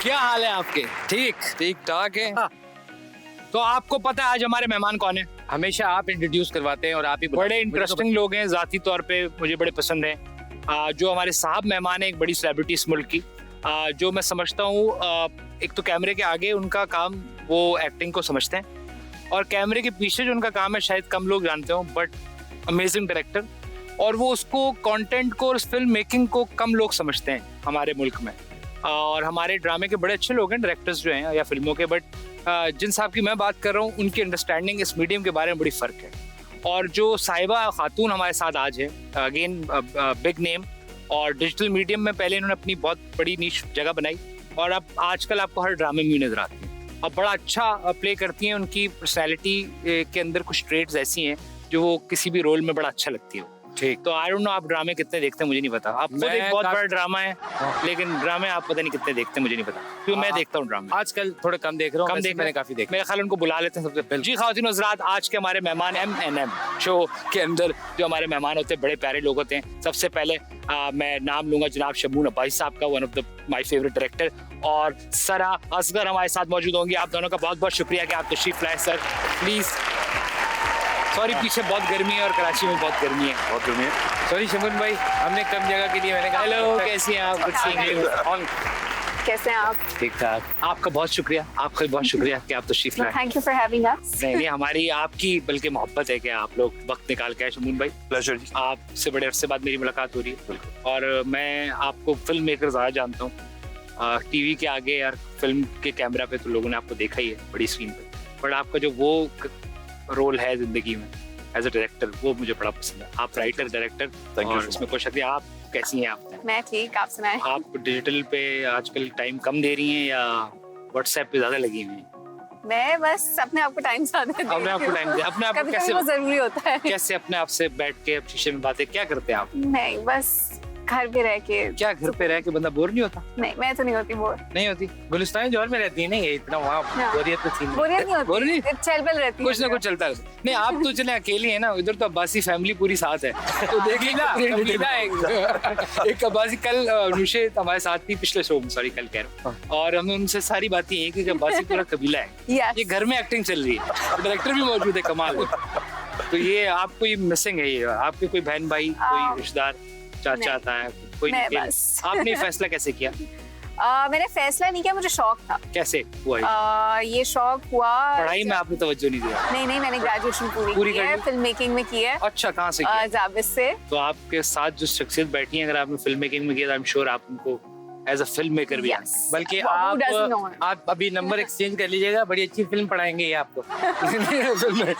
क्या हाल है आपके? ठीक ठीक ठाक है। तो आपको पता है आज हमारे मेहमान कौन है? हमेशा आप इंट्रोड्यूस करवाते हैं और आप ही बड़े इंटरेस्टिंग लोग हैं, जाती तौर पे मुझे बड़े पसंद हैं। जो हमारे साहब मेहमान है, एक बड़ी सेलिब्रिटी इस मुल्क की, जो मैं समझता हूँ एक तो कैमरे के आगे उनका काम, वो एक्टिंग को समझते हैं, और कैमरे के पीछे जो उनका काम है शायद कम लोग जानते हो, बट अमेजिंग डायरेक्टर, और वो उसको कंटेंट को और फिल्म मेकिंग को कम लोग समझते हैं हमारे मुल्क में। और हमारे ड्रामे के बड़े अच्छे लोग हैं, डायरेक्टर्स जो हैं या फिल्मों के, बट जिन साहब की मैं बात कर रहा हूँ उनकी अंडरस्टैंडिंग इस मीडियम के बारे में बड़ी फ़र्क है। और जो साहिबा खातून हमारे साथ आज है, अगेन बिग नेम, और डिजिटल मीडियम में पहले इन्होंने अपनी बहुत बड़ी नीश जगह बनाई, और अब आजकल आपको हर ड्रामे में नजर आती हैं। अब बड़ा अच्छा प्ले करती हैं, उनकी पर्सनैलिटी के अंदर कुछ ट्रेट्स ऐसी हैं जो वो किसी भी रोल में बड़ा अच्छा लगती है। ठीक। तो आई डोंट नो आप ड्रामे कितने देखते हैं मुझे नहीं पता, आप खुद एक बहुत बड़ा ड्रामा है, लेकिन ड्रामे आप पता नहीं कितने देखते हैं मुझे नहीं पता, क्योंकि मैं देखता हूँ ड्रामे आजकल थोड़े कम देख रहा हूँ, कम देख, मैंने काफी देखा। मेरे ख्याल उनको बुला लेते हैं सबसे पहले। जी ख़वातीन व हज़रात, आज के हमारे मेहमान MNM शो के अंदर जो हमारे मेहमान होते हैं बड़े प्यारे लोग होते हैं। सबसे पहले मैं नाम लूंगा जनाब शमून अब्बासी साहब का, one of the my favourite director, और सरा असगर हमारे साथ मौजूद होंगी। आप दोनों का बहुत बहुत शुक्रिया कि आप तशरीफ लाए सर, प्लीज। सॉरी पीछे बहुत गर्मी है और कराची में बहुत गर्मी है, बहुत गर्मी है। सॉरी शमून भाई, हमने कम जगह के लिए मैंने कहा। हेलो, कैसी हैं आप? Good seeing you. कैसे हैं आप? ठीक ठाक। आपका बहुत शुक्रिया, आपका बहुत शुक्रिया कि आप तशरीफ लाए। Thank you for having us. नहीं, हमारी आपकी बल्कि मोहब्बत है कि आप लोग वक्त निकाल के आए। शमून भाई, प्लेजर जी। आपसे बड़े अरसे बाद मेरी मुलाकात हो रही है, और मैं आपको फिल्म मेकर ज़्यादा जानता हूँ। टीवी के आगे यार, फिल्म के कैमरा पे तो लोगों ने आपको देखा ही है बड़ी स्क्रीन पे, बट आपका जो वो रोल है जिंदगी में एज अ डायरेक्टर, वो मुझे बड़ा पसंद है। आप राइटर डायरेक्टर, और इसमें कोई शक नहीं। आप कैसी हैं? आप मैं ठीक, आप सुनाएं। आप डिजिटल पे आजकल टाइम कम दे रही हैं या व्हाट्सएप पे ज्यादा लगी हुई हैं? मैं बस अपने आप को टाइम ज्यादा देती हूँ। अपने आप को टाइम दे, अपने आप को कभी-कभी कैसे, वो जरूरी होता है। कैसे अपने आप से बैठ के शीशे में बातें क्या करते हैं आप? नहीं, बस घर पे रह के। क्या घर पे रह के बंदा बोर नहीं होता? नहीं, मैं तो नहीं होती बोर। नहीं होती? गुलिस्तान जौहर में रहती है ना, ये इतना वहाँ हाँ। बोरियत तो थी नहीं। बोरियत नहीं बोर नहीं? होती, चहल-पहल रहती है। कुछ ना कुछ चलता है। नहीं, आप तो चले अकेली है ना, इधर तो अब्बासी फैमिली पूरी साथ है, तो देख लीजिए एक अब्बासी कल नुशे हमारे साथ थी, पिछले शो में, सॉरी कल कह रहा हूँ, और हमने उनसे सारी बातें ये कि अब्बासी पूरा कबीला है, Yes. ये घर में एक्टिंग चल रही है, डायरेक्टर भी मौजूद है, कमाल है। तो ये आपको ये मिसिंग है, ये आपके कोई बहन भाई, कोई रिश्तेदार, चाचा आता है कोई? मैं नहीं, बस। आपने फैसला कैसे किया? मैंने फैसला नहीं किया, मुझे शौक था। कैसे हुआ ये शौक हुआ पढ़ाई में आपने तवज्जो नहीं दिया? नहीं, मैंने ग्रेजुएशन पूरी पूरी की कर है, ली? फिल्म मेकिंग में की है। अच्छा, कहाँ से किया? जाबिस से। तो आपके साथ जो शख्सियत बैठी है, अगर आपने फिल्म मेकिंग में किया, आई एम श्योर आप उनको एज अ फिल्म मेकर भी Yes. बल्कि Who doesn't know? आप अभी नंबर एक्सचेंज कर लीजिएगा, बड़ी अच्छी फिल्म पढ़ाएंगे ये आपको।